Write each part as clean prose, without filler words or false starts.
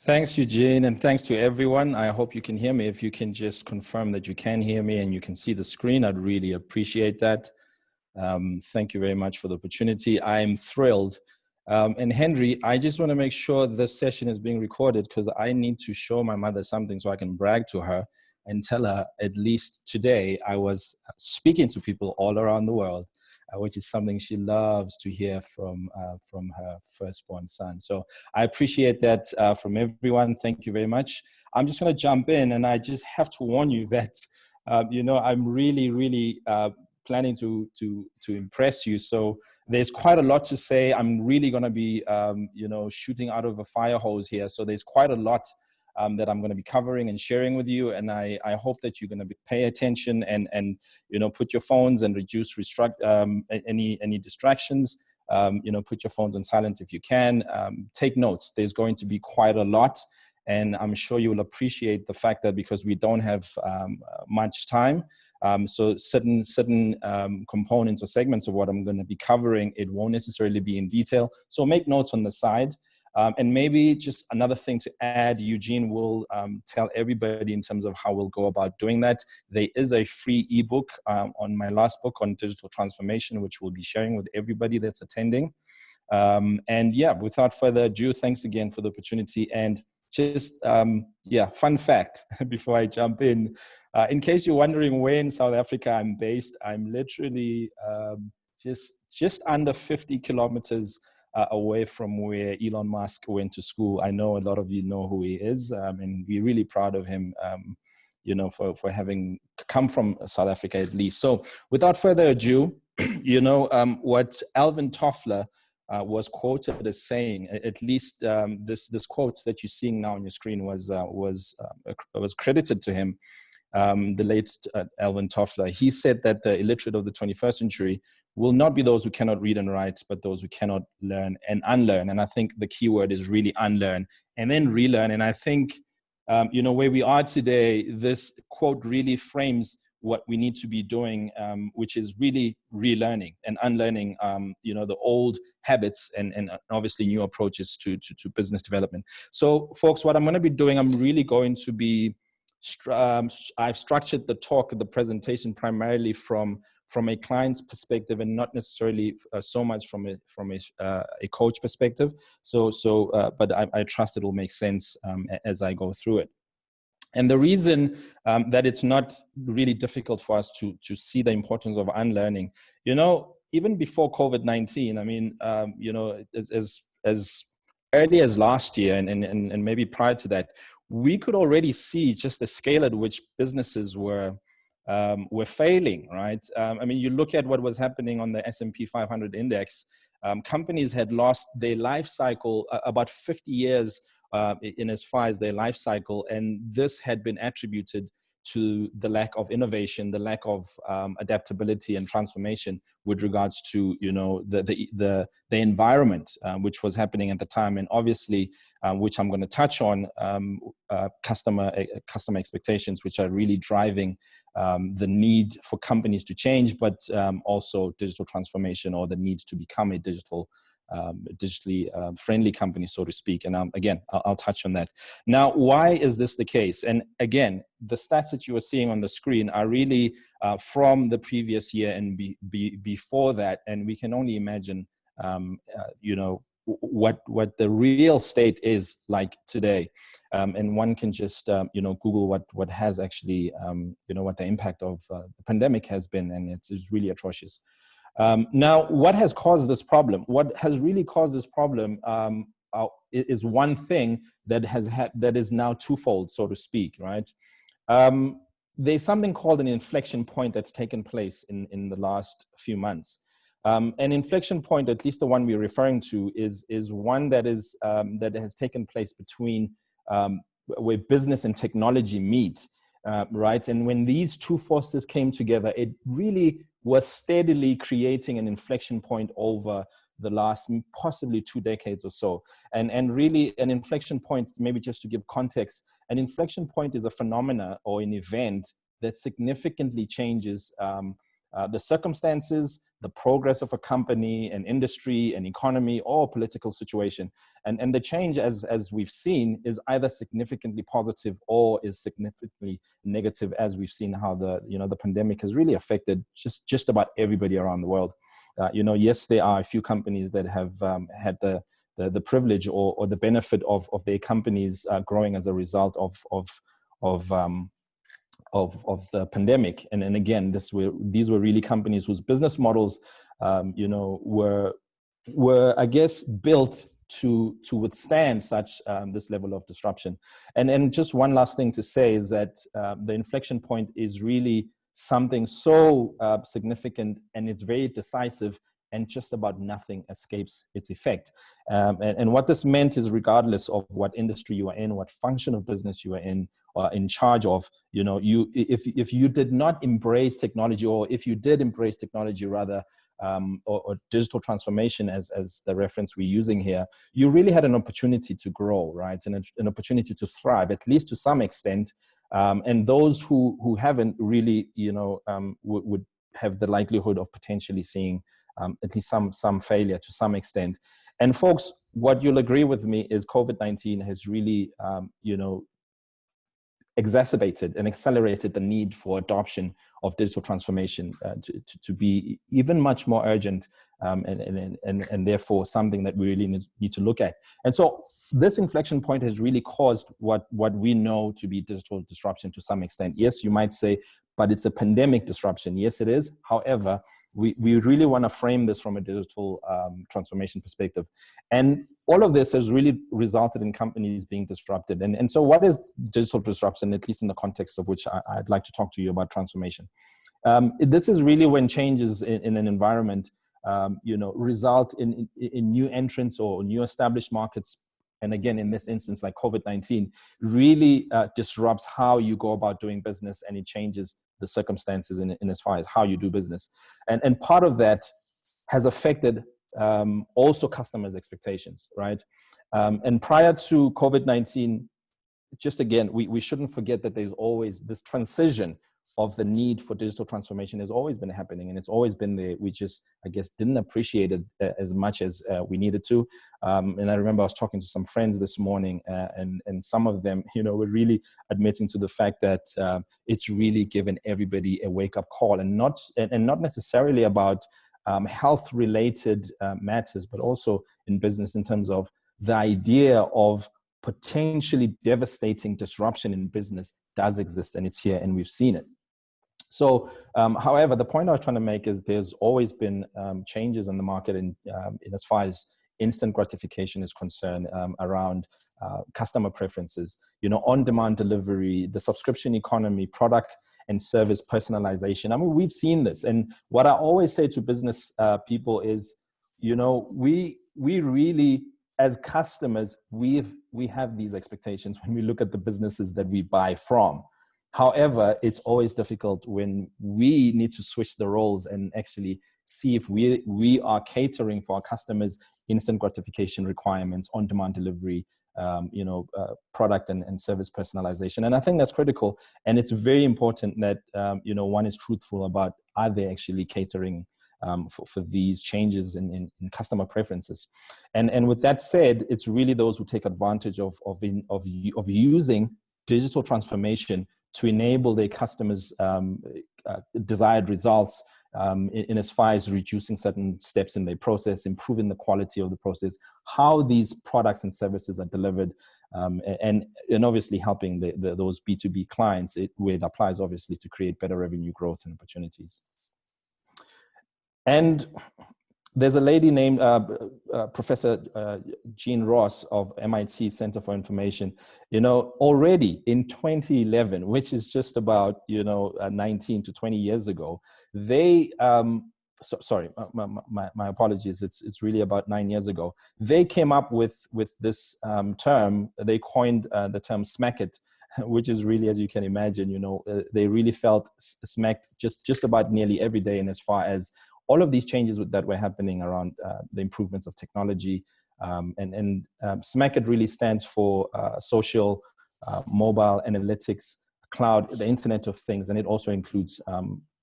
Thanks, Eugene, and thanks to everyone. I hope you can hear me. If you can just confirm that you can hear me and you can see the screen, I'd really appreciate that. Thank you very much for the opportunity. I'm thrilled. And Henry, I just want to make sure this session is being recorded because I need to show my mother something so I can brag to her and tell her, at least today, I was speaking to people all around the world, which is something she loves to hear from her firstborn son. So I appreciate that from everyone. Thank you very much. I'm just going to jump in, and I just have to warn you that, I'm really planning to impress you. So there's quite a lot to say. I'm really going to be, shooting out of a fire hose here. So there's quite a lot that I'm going to be covering and sharing with you. And I hope that you're going to pay attention and put your phones and reduce any distractions. Put your phones on silent if you can. Take notes. There's going to be quite a lot. And I'm sure you will appreciate the fact that because we don't have much time, so certain components or segments of what I'm going to be covering, it won't necessarily be in detail. So make notes on the side. And maybe just another thing to add, Eugene will tell everybody in terms of how we'll go about doing that. There is a free ebook on my last book on digital transformation, which we'll be sharing with everybody that's attending. And yeah, without further ado, thanks again for the opportunity. And just, fun fact before I jump in case you're wondering where in South Africa I'm based, I'm literally just under 50 kilometers away from where Elon Musk went to school. I know a lot of you know who he is, and we're really proud of him, for having come from South Africa at least. So without further ado, what Alvin Toffler was quoted as saying, at least this quote that you're seeing now on your screen was credited to him, the late Alvin Toffler. He said that the illiterate of the 21st century will not be those who cannot read and write, but those who cannot learn and unlearn. And I think the key word is really unlearn and then relearn. And I think, where we are today, this quote really frames what we need to be doing, which is really relearning and unlearning, the old habits and obviously new approaches to business development. So folks, what I'm going to be doing, I'm really going to be, I've structured the presentation primarily from a client's perspective and not necessarily so much from a coach perspective. But I trust it will make sense as I go through it. And the reason that it's not really difficult for us to see the importance of unlearning, even before COVID-19, I mean, as early as last year and maybe prior to that, we could already see just the scale at which businesses were failing, right? I mean, you look at what was happening on the S&P 500 index. Companies had lost their life cycle about 50 years in as far as their life cycle, and this had been attributed to the lack of innovation, the lack of adaptability and transformation with regards to the environment which was happening at the time, and obviously which I'm going to touch on, customer expectations, which are really driving the need for companies to change, but also digital transformation or the need to become a digitally friendly company, so to speak. And again, I'll touch on that. Now, why is this the case? And again, the stats that you are seeing on the screen are really from the previous year and before that. And we can only imagine, what the real state is like today. And one can just, Google what has actually, what the impact of the pandemic has been, and it's really atrocious. Now, what has caused this problem? What has really caused this problem is one thing that is now twofold, so to speak, right? There's something called an inflection point that's taken place in the last few months. An inflection point, at least the one we're referring to, is one that has taken place between where business and technology meet, right? And when these two forces came together, it really was steadily creating an inflection point over the last possibly 2 decades or so. And really an inflection point, maybe just to give context, an inflection point is a phenomena or an event that significantly changes the circumstances, the progress of a company, an industry, an economy, or political situation. And the change, as we've seen, is either significantly positive or is significantly negative, as we've seen how the pandemic has really affected just about everybody around the world. Yes, there are a few companies that have had the privilege or the benefit of their companies growing as a result of the pandemic. And again, these were really companies whose business models, were I guess built to withstand such this level of disruption. And just one last thing to say is that the inflection point is really something so significant, and it's very decisive, and just about nothing escapes its effect. And what this meant is, regardless of what industry you are in, what function of business you are in charge of, if you did not embrace technology, or if you did embrace technology rather, or digital transformation as the reference we're using here, you really had an opportunity to grow, right? And an opportunity to thrive, at least to some extent. And those who haven't really, would have the likelihood of potentially seeing at least some failure to some extent. And folks, what you'll agree with me is COVID-19 has really, exacerbated and accelerated the need for adoption of digital transformation to be even much more urgent, and therefore something that we really need to look at. And so this inflection point has really caused what we know to be digital disruption to some extent. Yes, you might say, but it's a pandemic disruption. Yes, it is. However, we really want to frame this from a digital transformation perspective. And all of this has really resulted in companies being disrupted. And so what is digital disruption, at least in the context of which I'd like to talk to you about transformation? This is really when changes in an environment, result in new entrants or new established markets. And again, in this instance, like COVID-19, really disrupts how you go about doing business, and it changes the circumstances in as far as how you do business. And part of that has affected also customers' expectations, right? And prior to COVID-19, just again, we shouldn't forget that there's always this transition of the need for digital transformation has always been happening, and it's always been there. We just, I guess, didn't appreciate it as much as we needed to. And I remember I was talking to some friends this morning, and some of them, were really admitting to the fact that it's really given everybody a wake-up call, and not necessarily about health-related matters, but also in business in terms of the idea of potentially devastating disruption in business does exist, and it's here, and we've seen it. So, however, the point I was trying to make is there's always been changes in the market in as far as instant gratification is concerned, around customer preferences, on-demand delivery, the subscription economy, product and service personalization. I mean, we've seen this. And what I always say to business people is, we really, as customers, we have these expectations when we look at the businesses that we buy from. However, it's always difficult when we need to switch the roles and actually see if we are catering for our customers' instant gratification requirements, on-demand delivery, product and service personalization. And I think that's critical. And it's very important that, one is truthful about, are they actually catering for these changes in customer preferences. And with that said, it's really those who take advantage of using digital transformation to enable their customers' desired results, in as far as reducing certain steps in their process, improving the quality of the process, how these products and services are delivered, and obviously helping those B2B clients, where it applies obviously to create better revenue growth and opportunities. And there's a lady named Professor Jean Ross of MIT Center for Information, already in 2011, which is just about, 19 to 20 years ago, they, sorry, my apologies, it's really about 9 years ago, they came up with this term. They coined the term smack it, which is really, as you can imagine, they really felt smacked just about nearly every day, and as far as all of these changes that were happening around the improvements of technology, and SMACIT really stands for social, mobile, analytics, cloud, the Internet of Things, and it also includes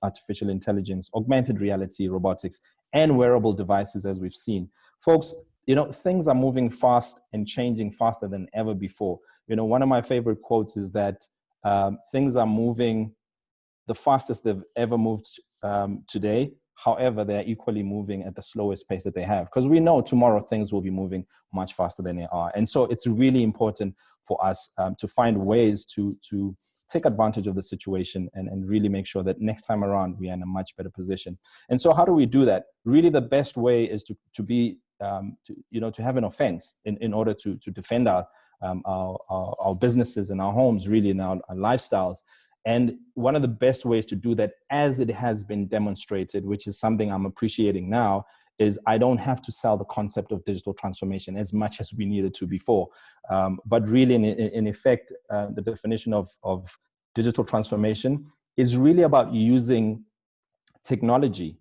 artificial intelligence, augmented reality, robotics, and wearable devices, as we've seen. Folks, you know, things are moving fast and changing faster than ever before. You know, one of my favorite quotes is that things are moving the fastest they've ever moved today. However, they're equally moving at the slowest pace that they have, because we know tomorrow things will be moving much faster than they are. And so it's really important for us to find ways to take advantage of the situation and really make sure that next time around we are in a much better position. And so how do we do that? Really, the best way is to have an offense in order to defend our businesses and our homes, really, and our lifestyles. And one of the best ways to do that, as it has been demonstrated, which is something I'm appreciating now, is I don't have to sell the concept of digital transformation as much as we needed to before. But really, in effect, the definition of digital transformation is really about using technology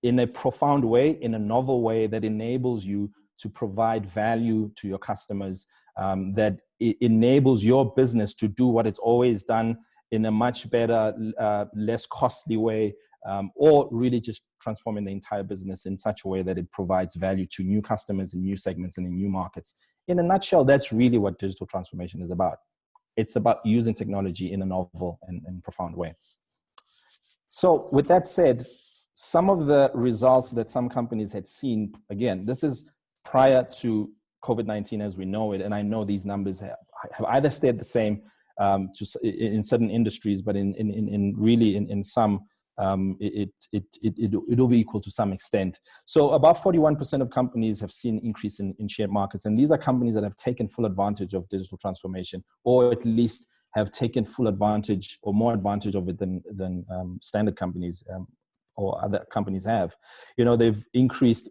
in a profound way, in a novel way that enables you to provide value to your customers, that it enables your business to do what it's always done in a much better, less costly way, or really just transforming the entire business in such a way that it provides value to new customers in new segments and in new markets. In a nutshell, that's really what digital transformation is about. It's about using technology in a novel and profound way. So with that said, some of the results that some companies had seen, again, this is prior to COVID-19 as we know it, and I know these numbers have either stayed the same in certain industries, but in some, it'll be equal to some extent. So about 41% of companies have seen increase in shared markets, and these are companies that have taken full advantage of digital transformation, or at least have taken full advantage or more advantage of it than standard companies or other companies have. You know, they've increased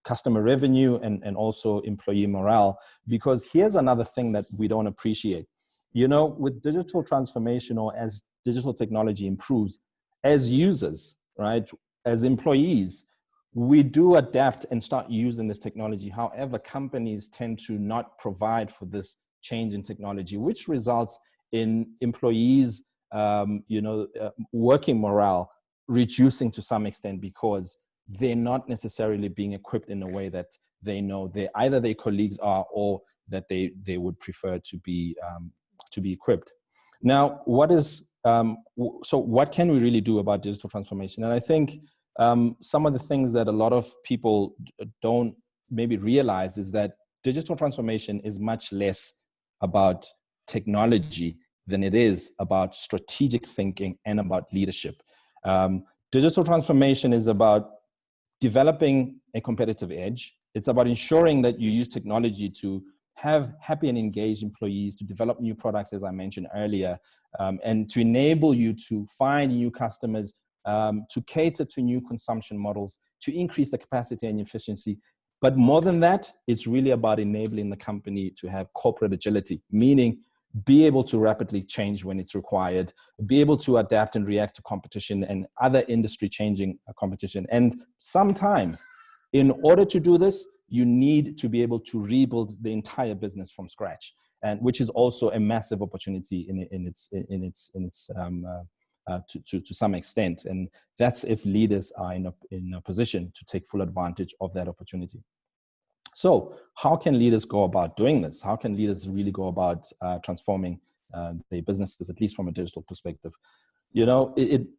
customer revenue and also employee morale, because here's another thing that we don't appreciate. You know, with digital transformation, or as digital technology improves, as users, right, as employees, we do adapt and start using this technology. However, companies tend to not provide for this change in technology, which results in employees, working morale reducing to some extent, because they're not necessarily being equipped in a way that they know either their colleagues are, or that they would prefer to be equipped. Now, so what can we really do about digital transformation? And I think some of the things that a lot of people don't maybe realize is that digital transformation is much less about technology than it is about strategic thinking and about leadership. Digital transformation is about developing a competitive edge. It's about ensuring that you use technology to have happy and engaged employees, to develop new products, as I mentioned earlier, and to enable you to find new customers, to cater to new consumption models, to increase the capacity and efficiency. But more than that, it's really about enabling the company to have corporate agility, meaning be able to rapidly change when it's required, be able to adapt and react to competition and other industry changing competition. And sometimes, in order to do this, you need to be able to rebuild the entire business from scratch, and which is also a massive opportunity to some extent. And that's if leaders are in a position to take full advantage of that opportunity. So how can leaders go about doing this? How can leaders really go about transforming their businesses, at least from a digital perspective? You know,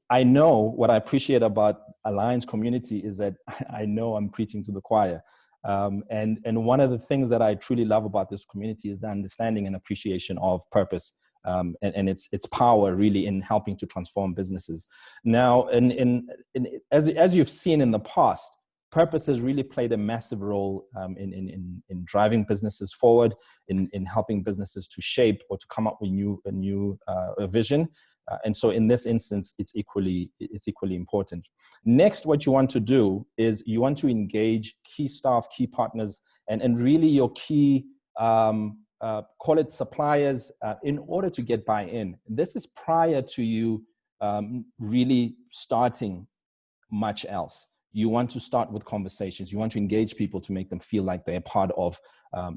I know what I appreciate about Alliance community is that I know I'm preaching to the choir. And one of the things that I truly love about this community is the understanding and appreciation of purpose, and its power really in helping to transform businesses. Now, as you've seen in the past, purpose has really played a massive role in driving businesses forward, in helping businesses to shape or to come up with a new vision. And so in this instance, it's equally important. Next, what you want to do is you want to engage key staff, key partners, and really your key, call it suppliers, in order to get buy-in. This is prior to you really starting much else. You want to start with conversations. You want to engage people to make them feel like they're part of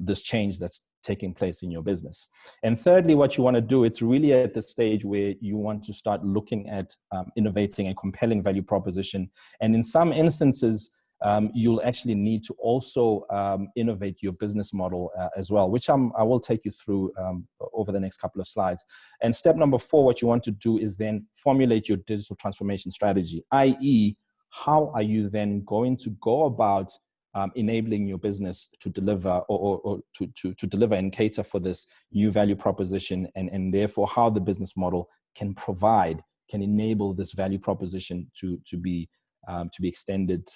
this change that's taking place in your business. And thirdly, what you want to do, it's really at the stage where you want to start looking at innovating a compelling value proposition. And in some instances, you'll actually need to also innovate your business model as well, which I will take you through over the next couple of slides. And step number 4, what you want to do is then formulate your digital transformation strategy, i.e., how are you then going to go about enabling your business to deliver or to deliver and cater for this new value proposition, and therefore how the business model can enable this value proposition to be extended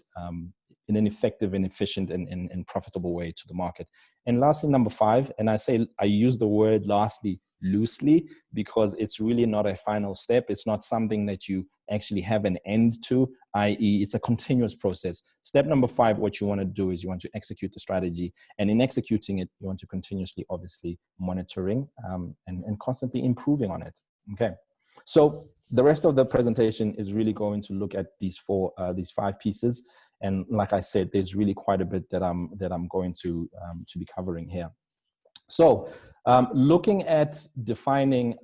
in an effective and efficient and profitable way to the market. And lastly, number 5, and I use the word lastly loosely because it's really not a final step. It's not something that you actually have an end to, i.e. it's a continuous process. Step number 5, what you want to do is you want to execute the strategy. And in executing it, you want to continuously, obviously, monitoring and constantly improving on it. Okay. So the rest of the presentation is really going to look at these 5 pieces. And like I said, there's really quite a bit that I'm going to be covering here. So looking at defining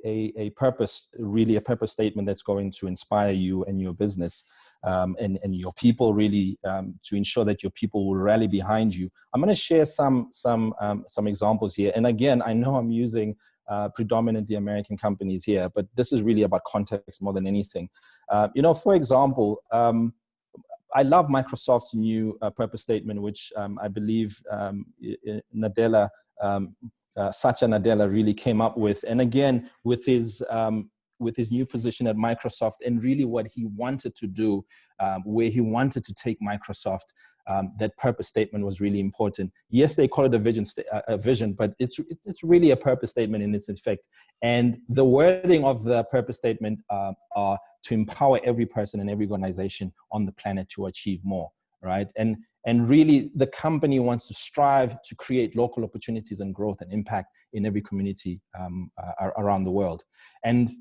a purpose, really a purpose statement that's going to inspire you and your business and your people, really to ensure that your people will rally behind you. I'm going to share some examples here. And again, I know I'm using predominantly American companies here, but this is really about context more than anything. For example, I love Microsoft's new purpose statement, which I believe Satya Nadella really came up with. And again, with his new position at Microsoft and really what he wanted to do, where he wanted to take Microsoft, that purpose statement was really important. Yes, they call it a vision, but it's really a purpose statement in its effect. And the wording of the purpose statement are to empower every person and every organization on the planet to achieve more, right? And really, the company wants to strive to create local opportunities and growth and impact in every community around the world. And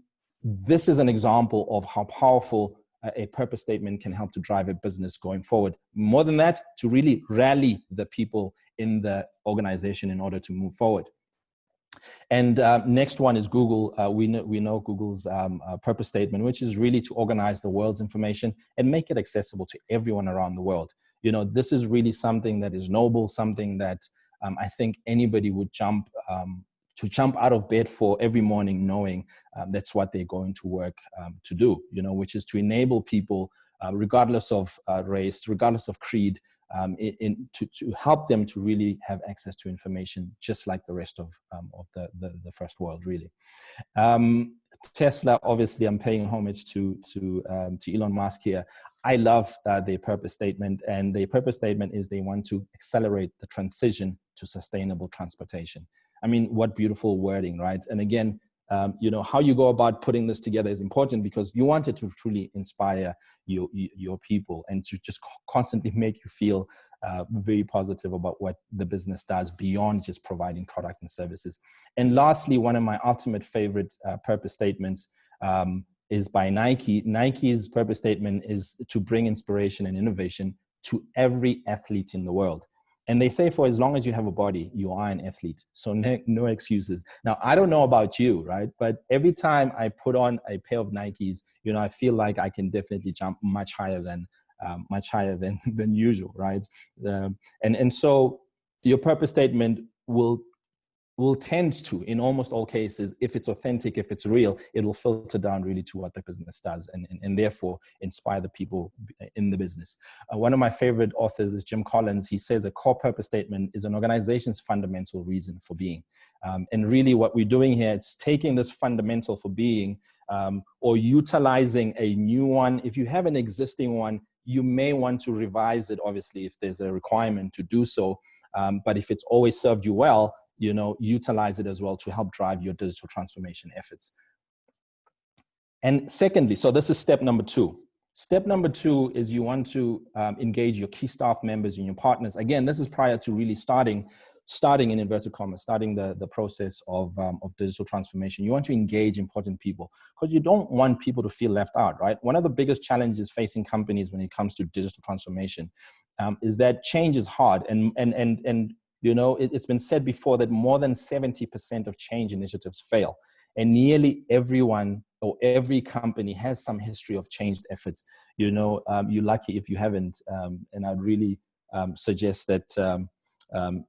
this is an example of how powerful a purpose statement can help to drive a business going forward. More than that, to really rally the people in the organization in order to move forward. And next one is Google. We know Google's purpose statement, which is really to organize the world's information and make it accessible to everyone around the world. This is really something that is noble, something that I think anybody would jump out of bed for every morning, knowing that's what they're going to work to do, which is to enable people, regardless of race, regardless of creed, to help them to really have access to information, just like the rest of the first world, really. Tesla, obviously, I'm paying homage to Elon Musk here. I love their purpose statement, and their purpose statement is they want to accelerate the transition to sustainable transportation. I mean, what beautiful wording, right? And again, how you go about putting this together is important because you want it to truly inspire your people and to just constantly make you feel very positive about what the business does beyond just providing products and services. And lastly, one of my ultimate favorite purpose statements is by Nike. Nike's purpose statement is to bring inspiration and innovation to every athlete in the world. And they say for as long as you have a body, you are an athlete. So no excuses. Now, I don't know about you, right? But every time I put on a pair of Nikes, I feel like I can definitely jump much higher than usual, right? And so your purpose statement will tend to, in almost all cases, if it's authentic, if it's real, it will filter down really to what the business does and therefore inspire the people in the business. One of my favorite authors is Jim Collins. He says a core purpose statement is an organization's fundamental reason for being. And really what we're doing here, it's taking this fundamental for being or utilizing a new one. If you have an existing one, you may want to revise it, obviously, if there's a requirement to do so. But if it's always served you well, utilize it as well to help drive your digital transformation efforts. And secondly, so this is step number 2. Step number 2 is you want to engage your key staff members and your partners. Again, this is prior to really starting in inverted commas, starting the process of digital transformation. You want to engage important people because you don't want people to feel left out, right? One of the biggest challenges facing companies when it comes to digital transformation is that change is hard and You know, it's been said before that more than 70% of change initiatives fail. And nearly everyone or every company has some history of changed efforts. You know, you're lucky if you haven't. And I'd really suggest that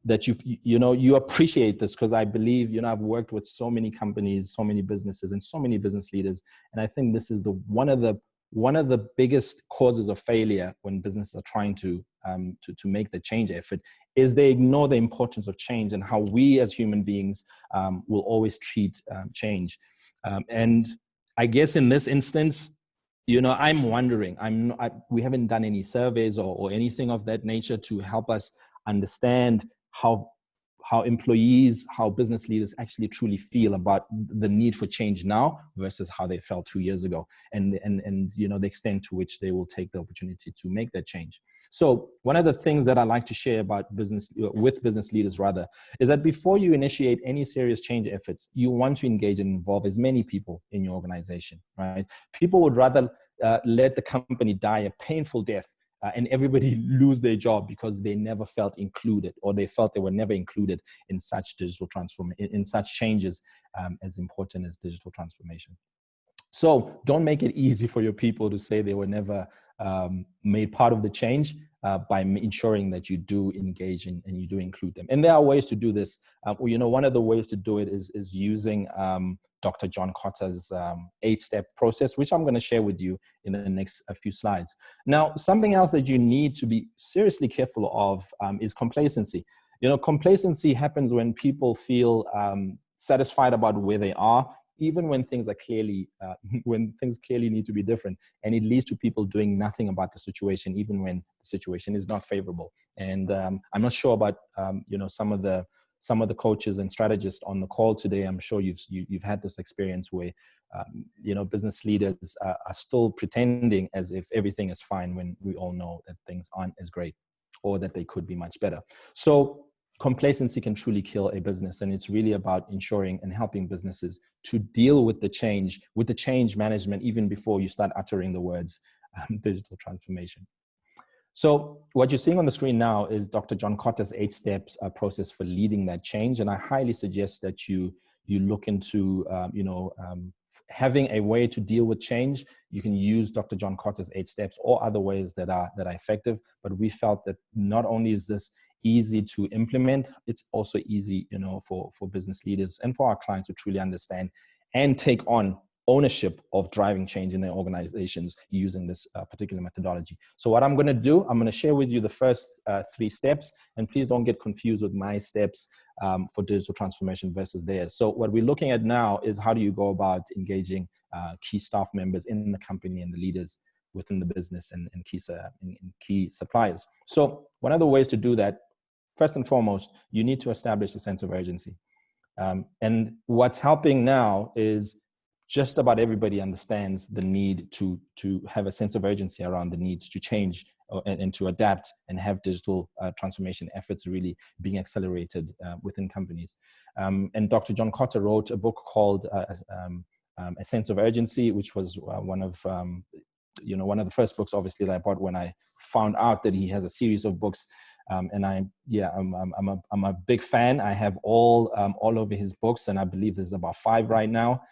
that you appreciate this, because I believe, you know, I've worked with so many companies, so many businesses, and so many business leaders, and I think this is one of the biggest causes of failure when businesses are trying to make the change effort, is they ignore the importance of change and how we as human beings will always treat change. And I guess in this instance, you know, I'm wondering, we haven't done any surveys or anything of that nature to help us understand how employees, how business leaders actually truly feel about the need for change now versus how they felt 2 years ago, and you know, the extent to which they will take the opportunity to make that change. So one of the things that I like to share about business leaders rather, is that before you initiate any serious change efforts, you want to engage and involve as many people in your organization, right? People would rather let the company die a painful death and everybody lose their job because they never felt included, or they felt they were never included in such digital transformation, in such changes as important as digital transformation. So don't make it easy for your people to say they were never made part of the change by ensuring that you do engage and you do include them. And there are ways to do this. You know, one of the ways to do it is using Dr. John Kotter's 8-step process, which I'm going to share with you in the next few slides. Now, something else that you need to be seriously careful of is complacency. You know, complacency happens when people feel satisfied about where they are, even when things are clearly, when things clearly need to be different. And it leads to people doing nothing about the situation, even when the situation is not favorable. And I'm not sure about, you know, some of the coaches and strategists on the call today. I'm sure you've had this experience where, you know, business leaders are still pretending as if everything is fine when we all know that things aren't as great, or that they could be much better. So complacency can truly kill a business, and it's really about ensuring and helping businesses to deal with the change management even before you start uttering the words digital transformation. So what you're seeing on the screen now is Dr. John Kotter's 8-step process for leading that change, and I highly suggest that you look into having a way to deal with change. You can use Dr. John Kotter's 8 steps or other ways that are effective, but we felt that not only is this easy to implement, it's also easy, you know, for business leaders and for our clients to truly understand and take on ownership of driving change in their organizations using this particular methodology. So what I'm going to do, I'm going to share with you the first 3 steps, and please don't get confused with my steps for digital transformation versus theirs. So what we're looking at now is how do you go about engaging key staff members in the company and the leaders within the business and key suppliers. So one of the ways to do that, first and foremost, you need to establish a sense of urgency. And what's helping now is just about everybody understands the need to have a sense of urgency around the need to change and to adapt and have digital transformation efforts really being accelerated within companies. And Dr. John Kotter wrote a book called A Sense of Urgency, which was one of the first books, obviously, that I bought when I found out that he has a series of books. And I'm a big fan. I have all of his books, and I believe there's about 5 right now.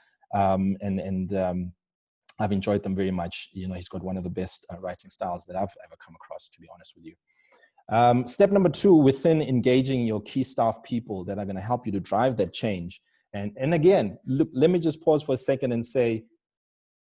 I've enjoyed them very much. You know, he's got one of the best writing styles that I've ever come across, to be honest with you. Step number 2, within engaging your key staff people that are going to help you to drive that change. And again, look, let me just pause for a second and say,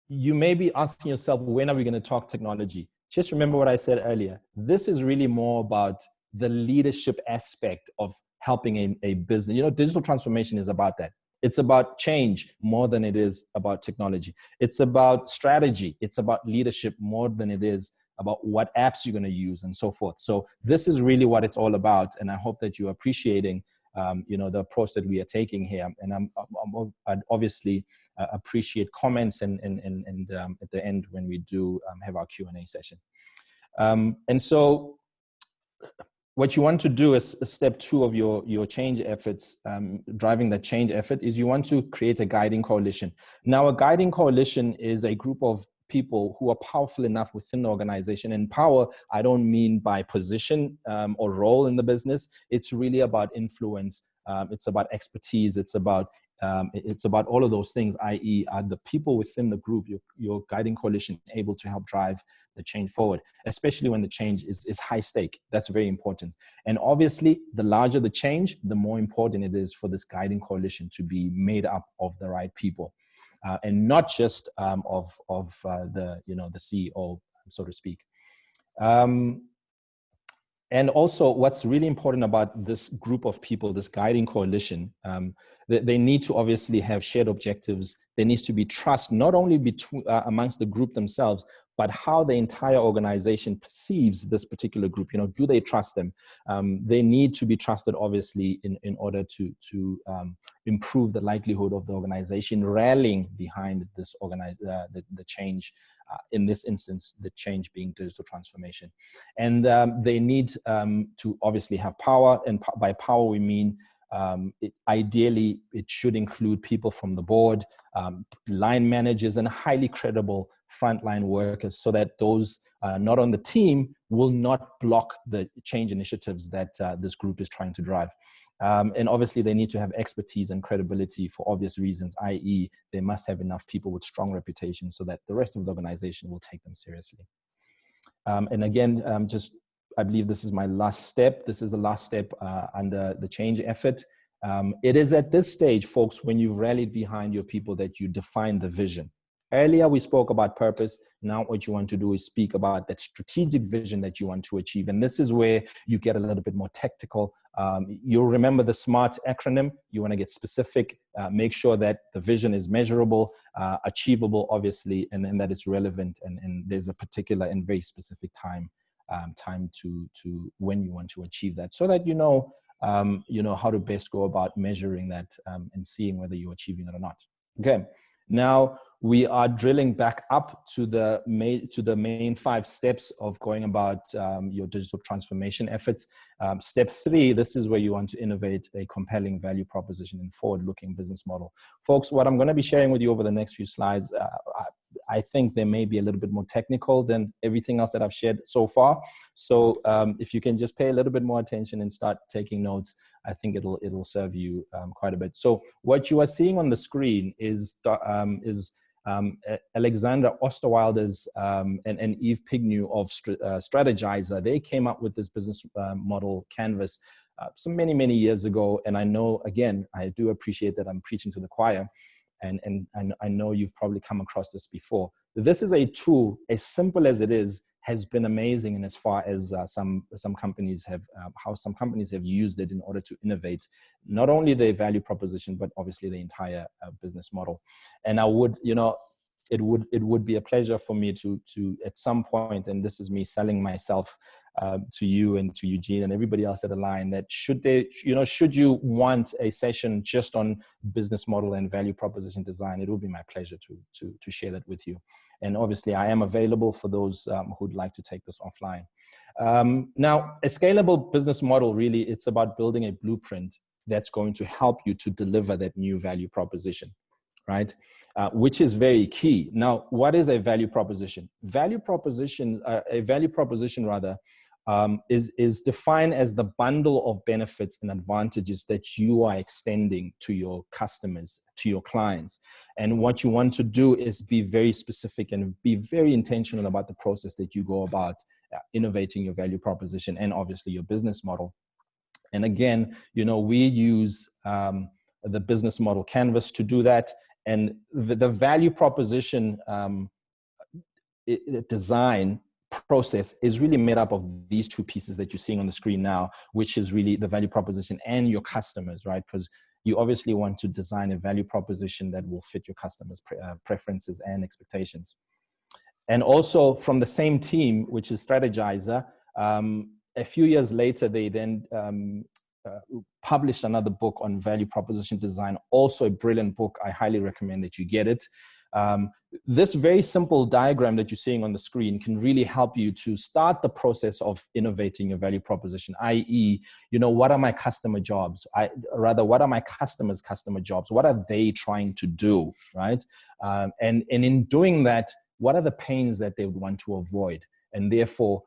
you may be asking yourself, when are we going to talk technology? Just remember what I said earlier. This is really more about the leadership aspect of helping a business. You know, digital transformation is about that. It's about change more than it is about technology. It's about strategy. It's about leadership more than it is about what apps you're going to use and so forth. So this is really what it's all about. And I hope that you're appreciating, the approach that we are taking here. And I'd obviously appreciate comments and at the end when we do have our Q&A session. And so what you want to do as step 2 of your change efforts, driving the change effort, is you want to create a guiding coalition. Now, a guiding coalition is a group of people who are powerful enough within the organization. And power, I don't mean by position or role in the business. It's really about influence. It's about expertise. It's about all of those things, i.e. are the people within the group, your guiding coalition, able to help drive the change forward, especially when the change is high stake. That's very important. And obviously, the larger the change, the more important it is for this guiding coalition to be made up of the right people, and not just of the CEO, so to speak. And also, what's really important about this group of people, this guiding coalition, they need to obviously have shared objectives. There needs to be trust, not only between amongst the group themselves, but how the entire organization perceives this particular group. Do they trust them? They need to be trusted, obviously, in order to improve the likelihood of the organization rallying behind this the change. In this instance, the change being digital transformation. And they need to obviously have power. And by power, we mean ideally, it should include people from the board, line managers, and highly credible frontline workers, so that those not on the team will not block the change initiatives that this group is trying to drive. And obviously, they need to have expertise and credibility for obvious reasons, i.e. they must have enough people with strong reputations so that the rest of the organization will take them seriously. And again, I believe this is my last step. This is the last step under the change effort. It is at this stage, folks, when you've rallied behind your people, that you define the vision. Earlier, we spoke about purpose. Now what you want to do is speak about that strategic vision that you want to achieve. And this is where you get a little bit more tactical. You'll remember the SMART acronym. You want to get specific, make sure that the vision is measurable, achievable, obviously, and then that it's relevant. And there's a particular and very specific time to when you want to achieve that, so that you know how to best go about measuring that and seeing whether you're achieving it or not. Okay. Now we are drilling back up to the main 5 steps of going about your digital transformation efforts. Step 3, this is where you want to innovate a compelling value proposition and forward-looking business model. Folks, what I'm going to be sharing with you over the next few slides, I think they may be a little bit more technical than everything else that I've shared so far. So if you can just pay a little bit more attention and start taking notes, I think it'll serve you quite a bit. So what you are seeing on the screen is Alexander Osterwilder's and Eve Pignew of Strategizer. They came up with this business model canvas some many years ago. And I know, again, I do appreciate that I'm preaching to the choir. And I know you've probably come across this before. This is a tool, as simple as it is, has been amazing in as far as some companies have, how some companies have used it in order to innovate, not only their value proposition, but obviously the entire business model. And I would, it would be a pleasure for me to at some point, and this is me selling myself to you and to Eugene and everybody else at the line, that should you want a session just on business model and value proposition design, it would be my pleasure to share that with you. And obviously I am available for those who'd like to take this offline. Now, a scalable business model, really, it's about building a blueprint that's going to help you to deliver that new value proposition, right? Which is very key. Now, what is a value proposition? A value proposition is defined as the bundle of benefits and advantages that you are extending to your customers, to your clients. And what you want to do is be very specific and be very intentional about the process that you go about innovating your value proposition and obviously your business model. And again, we use the business model canvas to do that. And the value proposition design process is really made up of these 2 pieces that you're seeing on the screen now, which is really the value proposition and your customers, right? Because you obviously want to design a value proposition that will fit your customers' preferences and expectations. And also from the same team, which is Strategizer, a few years later, they then published another book on value proposition design, also a brilliant book. I highly recommend that you get it. This very simple diagram that you're seeing on the screen can really help you to start the process of innovating your value proposition, i.e., what are my customer jobs? What are my customers' customer jobs? What are they trying to do, right? And in doing that, what are the pains that they would want to avoid? And therefore,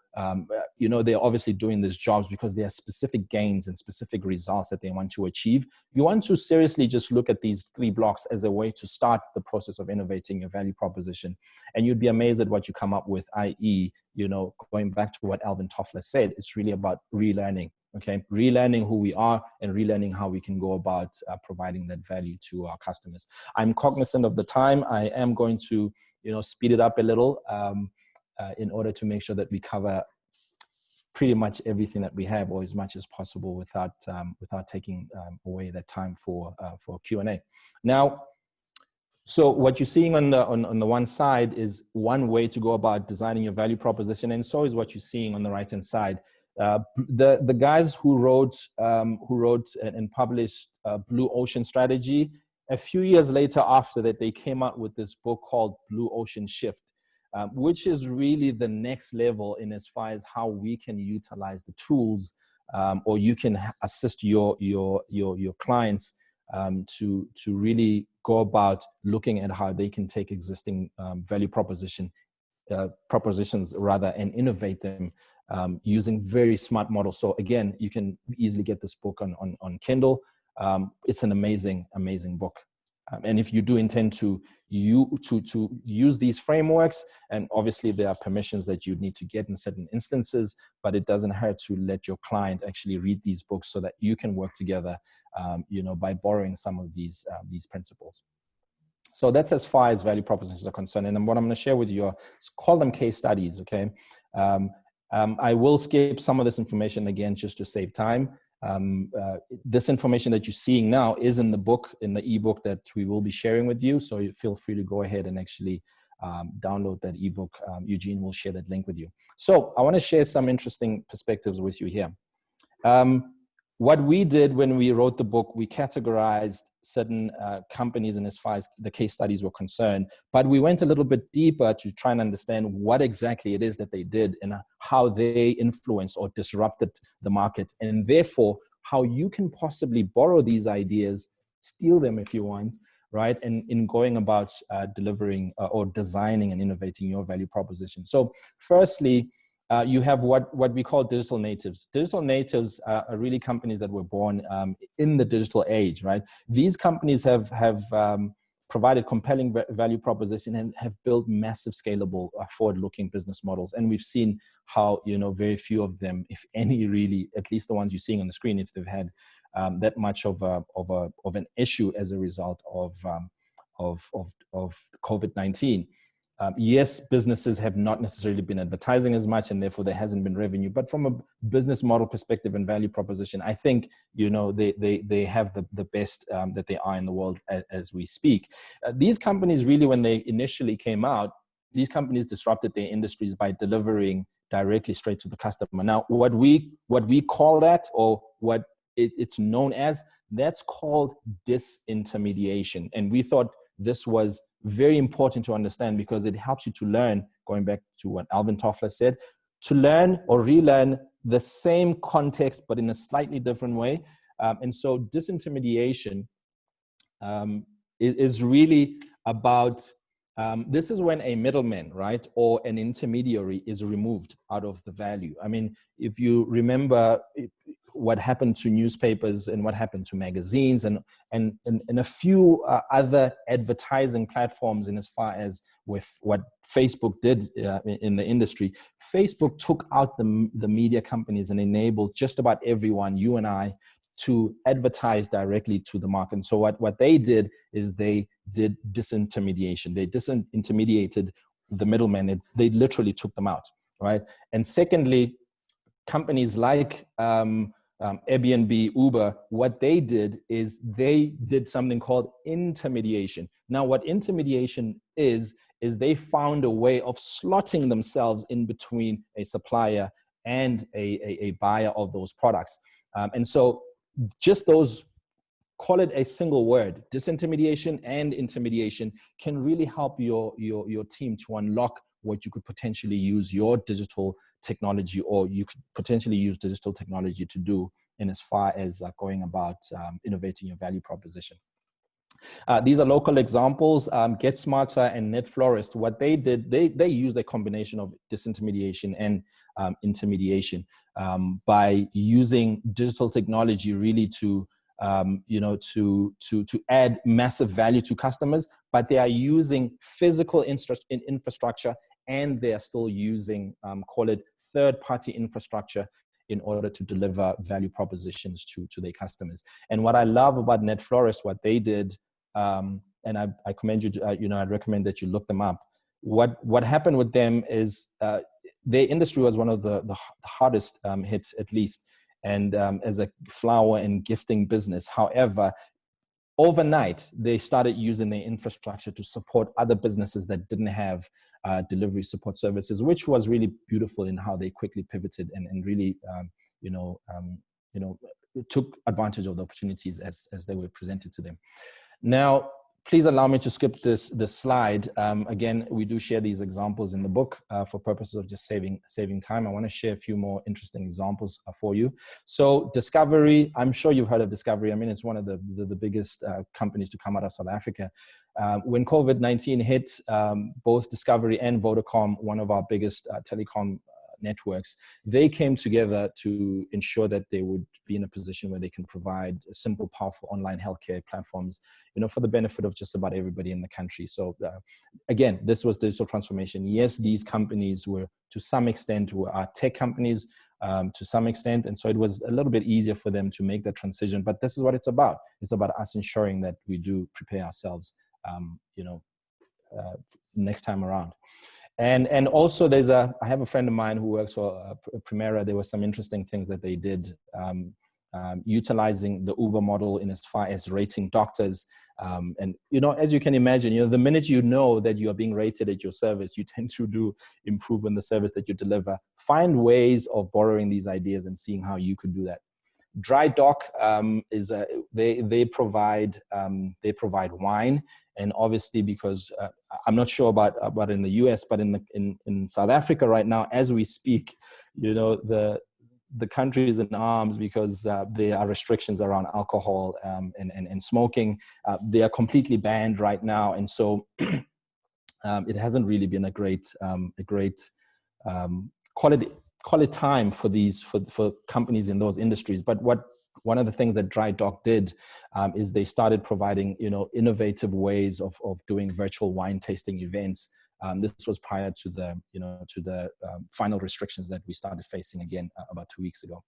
you know, they're obviously doing these jobs because there are specific gains and specific results that they want to achieve. You want to seriously just look at these 3 blocks as a way to start the process of innovating your value proposition. And you'd be amazed at what you come up with, i.e., you know, going back to what Alvin Toffler said, it's really about relearning, okay? Relearning who we are and relearning how we can go about providing that value to our customers. I'm cognizant of the time. I am going to, you know, speed it up a little. In order to make sure that we cover pretty much everything that we have, or as much as possible, without taking away that time for Q&A. Now, so what you're seeing on the one side is one way to go about designing your value proposition, and so is what you're seeing on the right hand side. The guys who wrote and published Blue Ocean Strategy, a few years later after that, they came out with this book called Blue Ocean Shift. Which is really the next level in as far as how we can utilize the tools, or you can assist your clients to really go about looking at how they can take existing value propositions rather, and innovate them using very smart models. So again, you can easily get this book on Kindle. It's an amazing book. And if you do intend to use these frameworks, and obviously there are permissions that you need to get in certain instances, but it doesn't hurt to let your client actually read these books so that you can work together, you know, by borrowing some of these principles. So that's as far as value propositions are concerned. And what I'm going to share with you are, call them case studies, okay? I will skip some of this information again just to save time. This information that you're seeing now is in the book, in the ebook that we will be sharing with you. So you feel free to go ahead and actually download that ebook. Eugene will share that link with you. So I want to share some interesting perspectives with you here. What we did when we wrote the book, we categorized certain companies and as far as the case studies were concerned, but we went a little bit deeper to try and understand what exactly it is that they did and how they influenced or disrupted the market, and therefore how you can possibly borrow these ideas, steal them if you want, right? And in going about delivering or designing and innovating your value proposition. So firstly, you have what we call digital natives. Digital natives are really companies that were born in the digital age, right? These companies have provided compelling value proposition and have built massive scalable forward-looking business models. And we've seen how, you know, very few of them, if any, really, at least the ones you're seeing on the screen, if they've had that much of an issue as a result of COVID-19. Yes, businesses have not necessarily been advertising as much, and therefore there hasn't been revenue. But from a business model perspective and value proposition, I think, you know, they have the best that they are in the world as we speak. These companies really, when they initially came out, these companies disrupted their industries by delivering directly straight to the customer. Now, what we call that, or what it's known as, that's called disintermediation. And we thought this was very important to understand because it helps you to learn, going back to what Alvin Toffler said, to learn or relearn the same context, but in a slightly different way. And so disintermediation is really about, this is when a middleman, right, or an intermediary is removed out of the value. I mean, if you remember what happened to newspapers and what happened to magazines and a few other advertising platforms, in as far as with what Facebook did in the industry, Facebook took out the media companies and enabled just about everyone, you and I, to advertise directly to the market. And so what they did is they did disintermediation. They disintermediated the middlemen. They literally took them out, right? And secondly, companies like Airbnb, Uber, what they did is they did something called intermediation. Now, what intermediation is they found a way of slotting themselves in between a supplier and a buyer of those products. And so just those, call it a single word, disintermediation and intermediation, can really help your team to unlock what you could potentially use your digital technology, or you could potentially use digital technology to do in as far as going about innovating your value proposition. These are local examples. Get Smarter and NetFlorist, what they did, they used a combination of disintermediation and intermediation by using digital technology really to to add massive value to customers, but they are using physical infrastructure, and they are still using, call it third-party infrastructure, in order to deliver value propositions to their customers. And what I love about NetFlorist, what they did, and I commend you to, I'd recommend that you look them up. What happened with them is their industry was one of the hardest hits, at least, and as a flower and gifting business. However, overnight, they started using their infrastructure to support other businesses that didn't have delivery support services, which was really beautiful in how they quickly pivoted and really, took advantage of the opportunities as they were presented to them. Now, please allow me to skip this slide. Again, we do share these examples in the book for purposes of just saving time. I want to share a few more interesting examples for you. So Discovery, I'm sure you've heard of Discovery. I mean, it's one of the biggest companies to come out of South Africa. When COVID-19 hit, both Discovery and Vodacom, one of our biggest telecom networks, they came together to ensure that they would be in a position where they can provide simple, powerful online healthcare platforms, for the benefit of just about everybody in the country. So again, this was digital transformation. Yes, these companies were, to some extent, were tech companies to some extent. And so it was a little bit easier for them to make that transition. But this is what it's about. It's about us ensuring that we do prepare ourselves, next time around. And also I have a friend of mine who works for Primera. There were some interesting things that they did, utilizing the Uber model in as far as rating doctors. And, as you can imagine, the minute you know that you are being rated at your service, you tend to improve on the service that you deliver. Find ways of borrowing these ideas and seeing how you could do that. Dry Dock they provide wine. And obviously, because I'm not sure about in the US, but in South Africa right now, as we speak, the country is in arms because there are restrictions around alcohol and smoking. They are completely banned right now, and so it hasn't really been a great quality time for companies in those industries. But one of the things that Dry Dock did is they started providing, innovative ways of doing virtual wine tasting events. This was prior to the final restrictions that we started facing again about 2 weeks ago.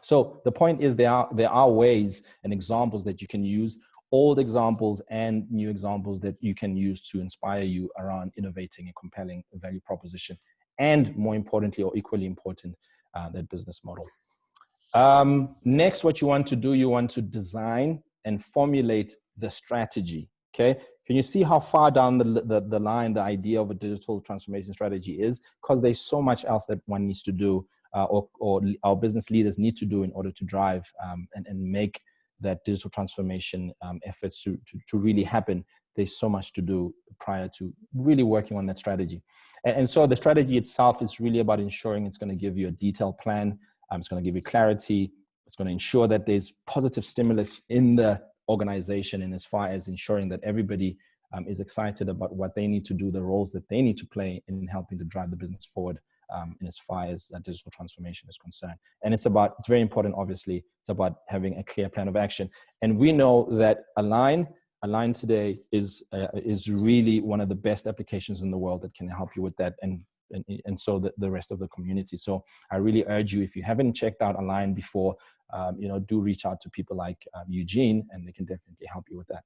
So the point is there are ways and examples that you can use, old examples and new examples that you can use to inspire you around innovating a compelling value proposition. And more importantly, or equally important, that business model. Next, what you want to do, you want to design and formulate the strategy, okay? Can you see how far down the line the idea of a digital transformation strategy is? Because there's so much else that one needs to do, or our business leaders need to do in order to drive and make that digital transformation efforts to really happen. There's so much to do prior to really working on that strategy. And so the strategy itself is really about ensuring it's going to give you a detailed plan. It's going to give you clarity. It's going to ensure that there's positive stimulus in the organization, and as far as ensuring that everybody is excited about what they need to do, the roles that they need to play in helping to drive the business forward, and as far as digital transformation is concerned. And it's very important, obviously, it's about having a clear plan of action. And we know that Align today is really one of the best applications in the world that can help you with that, and so the rest of the community. So I really urge you, if you haven't checked out Align before, do reach out to people like Eugene, and they can definitely help you with that.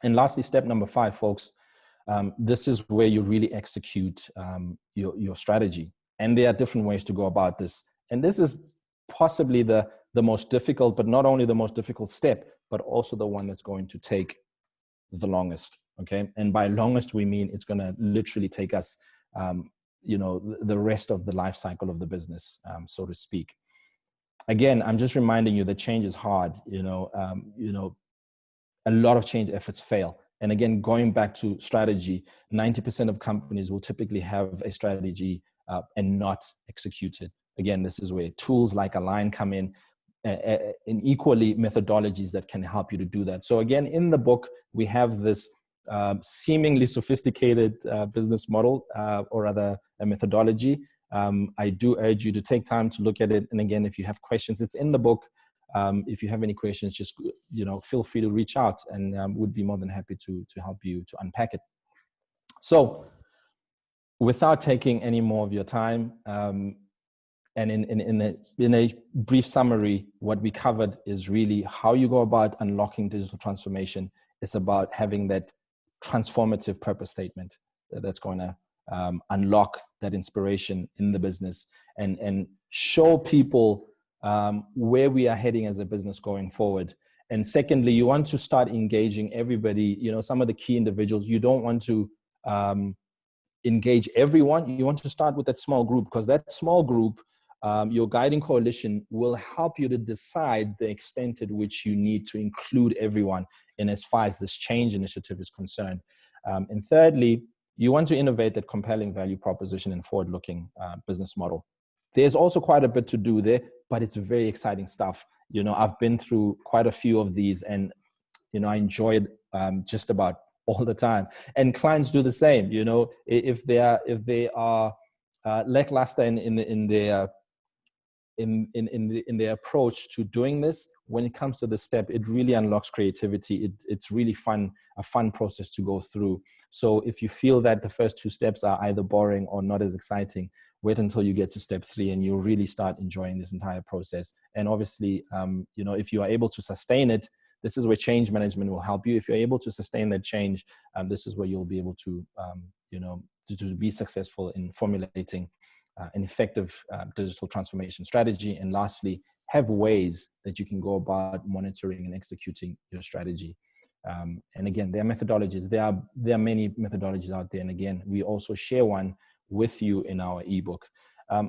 And lastly, step number 5, folks, this is where you really execute your strategy. And there are different ways to go about this. And this is possibly the most difficult, but not only the most difficult step, but also the one that's going to take the longest, okay? And by longest, we mean it's going to literally take us, the rest of the life cycle of the business, so to speak. Again, I'm just reminding you that change is hard. A lot of change efforts fail. And again, going back to strategy, 90% of companies will typically have a strategy and not execute it. Again, this is where tools like Align come in. in equally methodologies that can help you to do that. So again, in the book, we have this seemingly sophisticated business model, or rather a methodology. I do urge you to take time to look at it. And again, if you have questions, it's in the book. If you have any questions, just feel free to reach out, and would be more than happy to help you to unpack it. So, without taking any more of your time, and in a brief summary, what we covered is really how you go about unlocking digital transformation. It's about having that transformative purpose statement that's going to unlock that inspiration in the business and show people where we are heading as a business going forward. And secondly, you want to start engaging everybody, some of the key individuals. You don't want to engage everyone. You want to start with that small group, because that small group, your guiding coalition, will help you to decide the extent at which you need to include everyone in as far as this change initiative is concerned. And thirdly, you want to innovate that compelling value proposition and forward-looking business model. There's also quite a bit to do there, but it's very exciting stuff. I've been through quite a few of these, and I enjoy it just about all the time. And clients do the same. If they are lackluster in their approach to doing this, when it comes to the step, it really unlocks creativity. It's really a fun process to go through. So if you feel that the first two steps are either boring or not as exciting, wait until you get to step 3, and you'll really start enjoying this entire process. And obviously, if you are able to sustain it, this is where change management will help you. If you're able to sustain that change, this is where you'll be able to, to be successful in formulating an effective digital transformation strategy. And lastly, have ways that you can go about monitoring and executing your strategy. And again, there are methodologies. There are many methodologies out there. And again, we also share one with you in our ebook.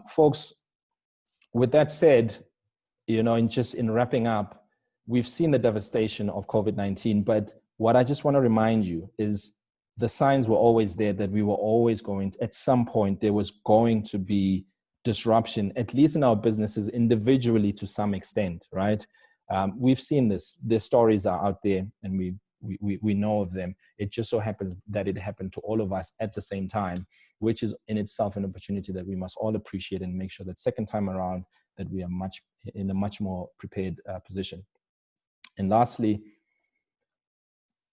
Folks, with that said, in wrapping up, we've seen the devastation of COVID-19, but what I just want to remind you is the signs were always there that we were always at some point, there was going to be disruption, at least in our businesses individually to some extent, right? We've seen this. The stories are out there, and we know of them. It just so happens that it happened to all of us at the same time, which is in itself an opportunity that we must all appreciate and make sure that second time around that we are in a much more prepared position. And lastly,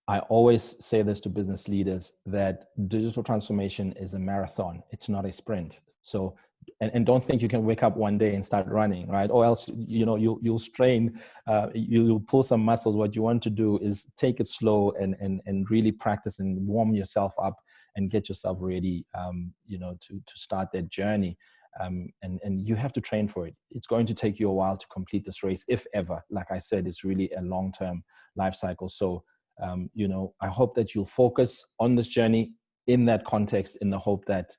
I always say this to business leaders, that digital transformation is a marathon. It's not a sprint. So, and don't think you can wake up one day and start running, right? Or else, you'll strain, you'll pull some muscles. What you want to do is take it slow and really practice and warm yourself up and get yourself ready, to start that journey. And you have to train for it. It's going to take you a while to complete this race, if ever. Like I said, it's really a long-term life cycle. So, I hope that you'll focus on this journey in that context, in the hope that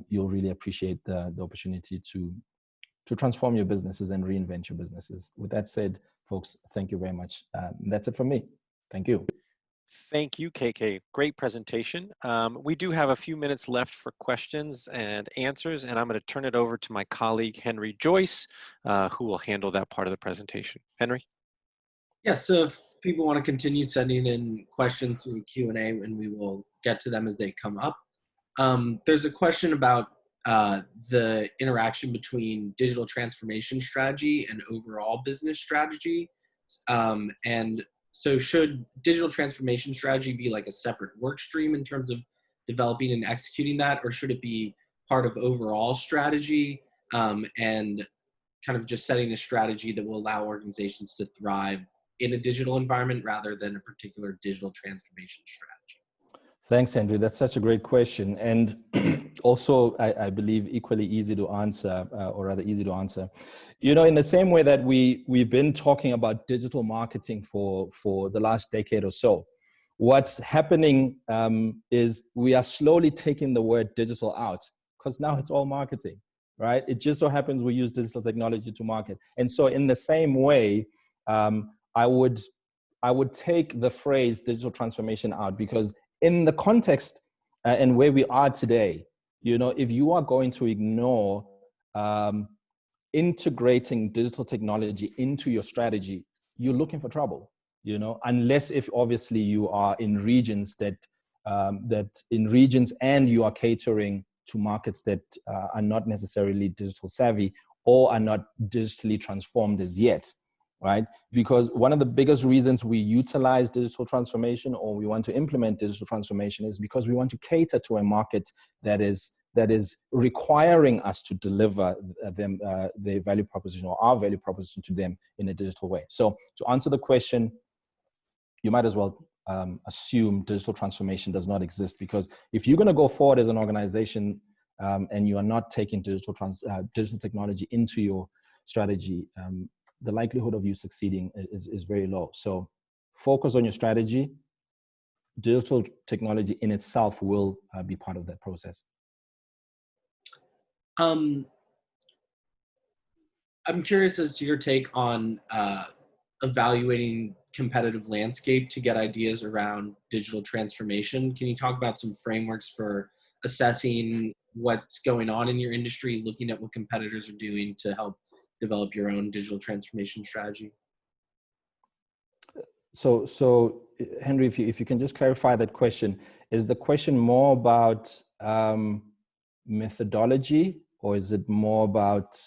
you'll really appreciate the opportunity to transform your businesses and reinvent your businesses. With that said, folks, thank you very much. That's it from me. Thank you. Thank you, KK. Great presentation. We do have a few minutes left for questions and answers, and I'm going to turn it over to my colleague, Henry Joyce, who will handle that part of the presentation. Henry? Yeah, so if people want to continue sending in questions through Q&A, and we will get to them as they come up. There's a question about the interaction between digital transformation strategy and overall business strategy. And so should digital transformation strategy be like a separate work stream in terms of developing and executing that, or should it be part of overall strategy and kind of just setting a strategy that will allow organizations to thrive in a digital environment rather than a particular digital transformation strategy? Thanks, Andrew. That's such a great question. And also, I believe equally easy to answer, or rather easy to answer. In the same way that we've been talking about digital marketing for the last decade or so, what's happening is we are slowly taking the word digital out, because now it's all marketing, right? It just so happens we use digital technology to market. And so in the same way, I would take the phrase digital transformation out, because in the context and where we are today, if you are going to ignore integrating digital technology into your strategy, you're looking for trouble, unless if obviously you are in regions and you are catering to markets that are not necessarily digital savvy or are not digitally transformed as yet, right? Because one of the biggest reasons we utilize digital transformation or we want to implement digital transformation is because we want to cater to a market that is requiring us to deliver them their value proposition or our value proposition to them in a digital way. So to answer the question, you might as well assume digital transformation does not exist, because if you're going to go forward as an organization and you are not taking digital technology into your strategy, the likelihood of you succeeding is very low. So focus on your strategy. Digital technology in itself will be part of that process. I'm curious as to your take on evaluating competitive landscape to get ideas around digital transformation. Can you talk about some frameworks for assessing what's going on in your industry, looking at what competitors are doing to help develop your own digital transformation strategy? So Henry, if you can just clarify that question, is the question more about methodology, or is it more about,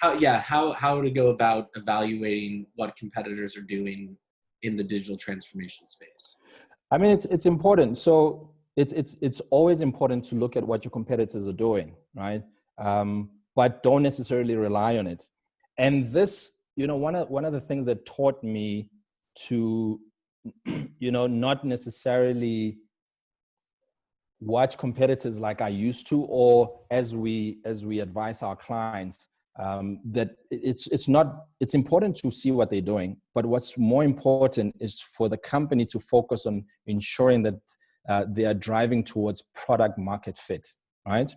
how to go about evaluating what competitors are doing in the digital transformation space? I mean, it's important. So it's always important to look at what your competitors are doing, right? But don't necessarily rely on it. And this, one of the things that taught me to, not necessarily watch competitors like I used to, or as we advise our clients, that it's important to see what they're doing, but what's more important is for the company to focus on ensuring that they are driving towards product market fit, right?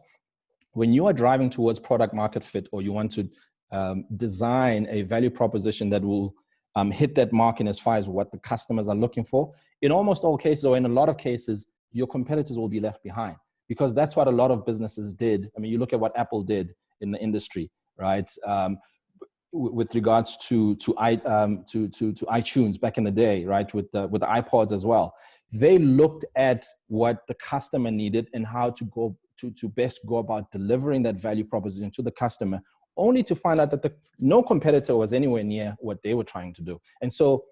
When you are driving towards product market fit, or you want to design a value proposition that will hit that market as far as what the customers are looking for, in almost all cases, or in a lot of cases, your competitors will be left behind, because that's what a lot of businesses did. I mean, you look at what Apple did in the industry, right? With regards to iTunes back in the day, right? With the iPods as well. They looked at what the customer needed and how to best go about delivering that value proposition to the customer, only to find out that no competitor was anywhere near what they were trying to do. And so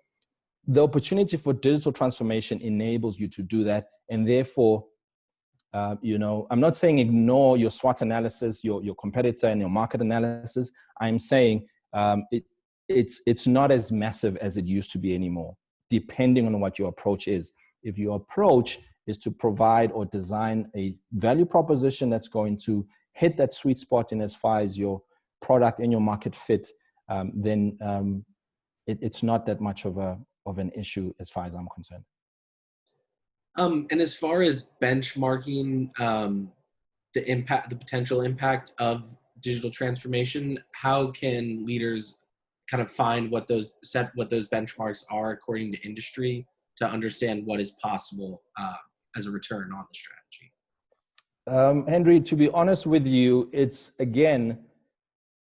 the opportunity for digital transformation enables you to do that. And therefore, I'm not saying ignore your SWOT analysis, your competitor and your market analysis. I'm saying it's not as massive as it used to be anymore, depending on what your approach is. If your approach is to provide or design a value proposition that's going to hit that sweet spot in as far as your product and your market fit, then it's not that much of an issue as far as I'm concerned. And as far as benchmarking the potential impact of digital transformation, how can leaders kind of find what those benchmarks are according to industry to understand what is possible as a return on the strategy? Henry, to be honest with you, it's again,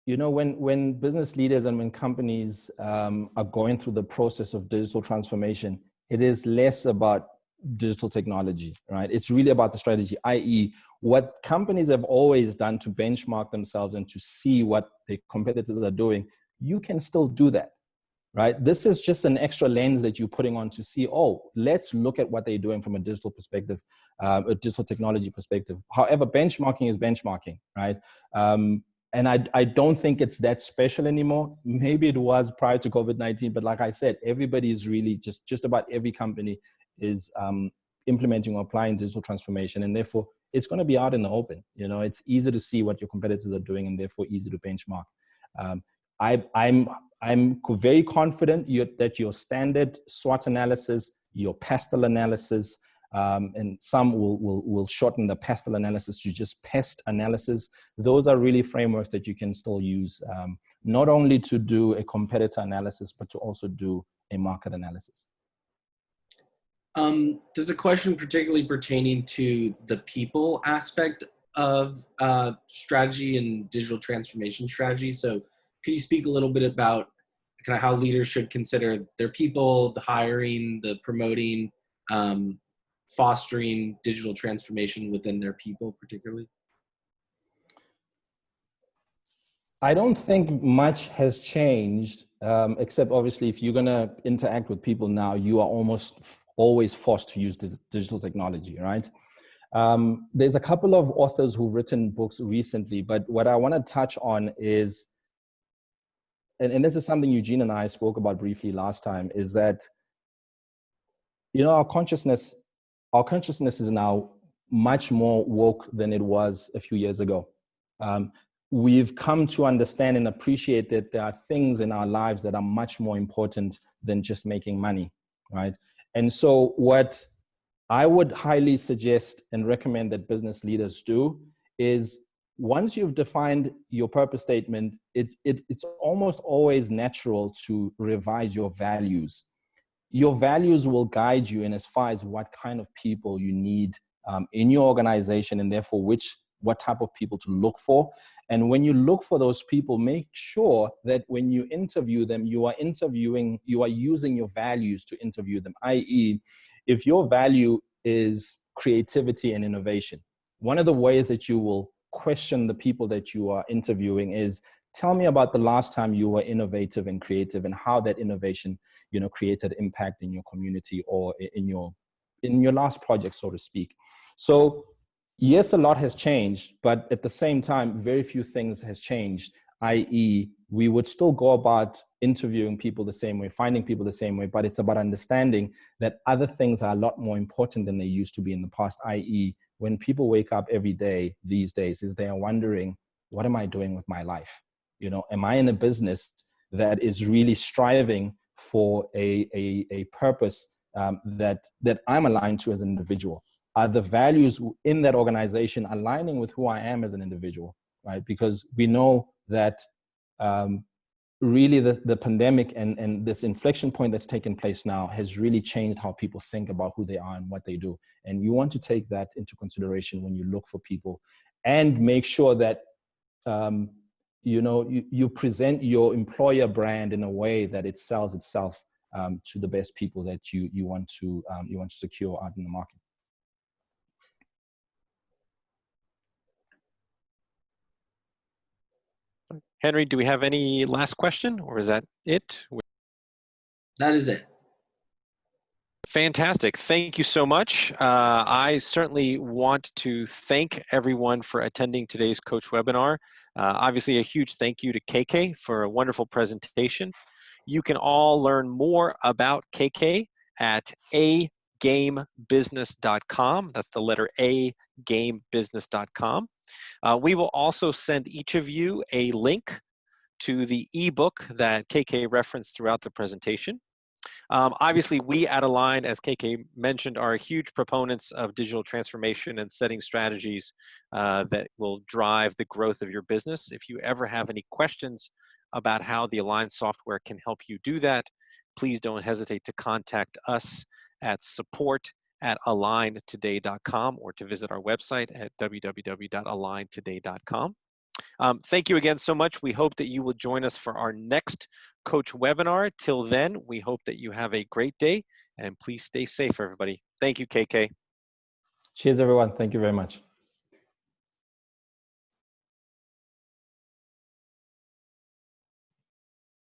when business leaders and when companies are going through the process of digital transformation, it is less about digital technology, right? It's really about the strategy, i.e. what companies have always done to benchmark themselves and to see what the competitors are doing. You can still do that, right? This is just an extra lens that you're putting on to see, let's look at what they're doing from a digital perspective, a digital technology perspective. However, benchmarking is benchmarking, right? And I don't think it's that special anymore. Maybe it was prior to COVID-19, but like I said, everybody is really just about every company is implementing or applying digital transformation, and therefore it's going to be out in the open. It's easy to see what your competitors are doing, and therefore easy to benchmark. I'm very confident that your standard SWOT analysis, your PESTEL analysis, and some will shorten the PESTEL analysis to just PEST analysis. Those are really frameworks that you can still use, not only to do a competitor analysis, but to also do a market analysis. There's a question particularly pertaining to the people aspect of strategy and digital transformation strategy. So could you speak a little bit about kind of how leaders should consider their people, the hiring, the promoting, fostering digital transformation within their people particularly? I don't think much has changed, except obviously if you're going to interact with people now, you are almost always forced to use digital technology, right? There's a couple of authors who've written books recently, but what I want to touch on is, and this is something Eugene and I spoke about briefly last time, is that, you know, our consciousness is now much more woke than it was a few years ago. We've come to understand and appreciate that there are things in our lives that are much more important than just making money, right? And so what I would highly suggest and recommend that business leaders do is, once you've defined your purpose statement, it's almost always natural to revise your values. Your values will guide you in as far as what kind of people you need in your organization, and therefore what type of people to look for. And when you look for those people, make sure that when you interview them, you are using your values to interview them, i.e., if your value is creativity and innovation, one of the ways that you will question the people that you are interviewing is, tell me about the last time you were innovative and creative and how that innovation, you know, created impact in your community or in your last project, so to speak. So yes, a lot has changed, but at the same time, very few things has changed, i.e., we would still go about interviewing people the same way, finding people the same way, but it's about understanding that other things are a lot more important than they used to be in the past, i.e., when people wake up every day these days, is they are wondering, what am I doing with my life? You know, am I in a business that is really striving for a purpose that I'm aligned to as an individual? Are the values in that organization aligning with who I am as an individual, right? Because we know that really the pandemic and this inflection point that's taken place now has really changed how people think about who they are and what they do. And you want to take that into consideration when you look for people, and make sure that you know, you present your employer brand in a way that it sells itself to the best people that you want to secure out in the market. Henry, do we have any last question, or is that it? That is it. Fantastic. Thank you so much. I certainly want to thank everyone for attending today's Coach webinar. Obviously, a huge thank you to KK for a wonderful presentation. You can all learn more about KK at agamebusiness.com. That's the letter A, gamebusiness.com. We will also send each of you a link to the ebook that KK referenced throughout the presentation. Obviously, we at Align, as KK mentioned, are huge proponents of digital transformation and setting strategies that will drive the growth of your business. If you ever have any questions about how the Align software can help you do that, please don't hesitate to contact us at support@aligntoday.com or to visit our website at www.aligntoday.com. Thank you again so much. We hope that you will join us for our next Coach webinar. Till then, we hope that you have a great day, and please stay safe, everybody. Thank you, KK. Cheers, everyone. Thank you very much.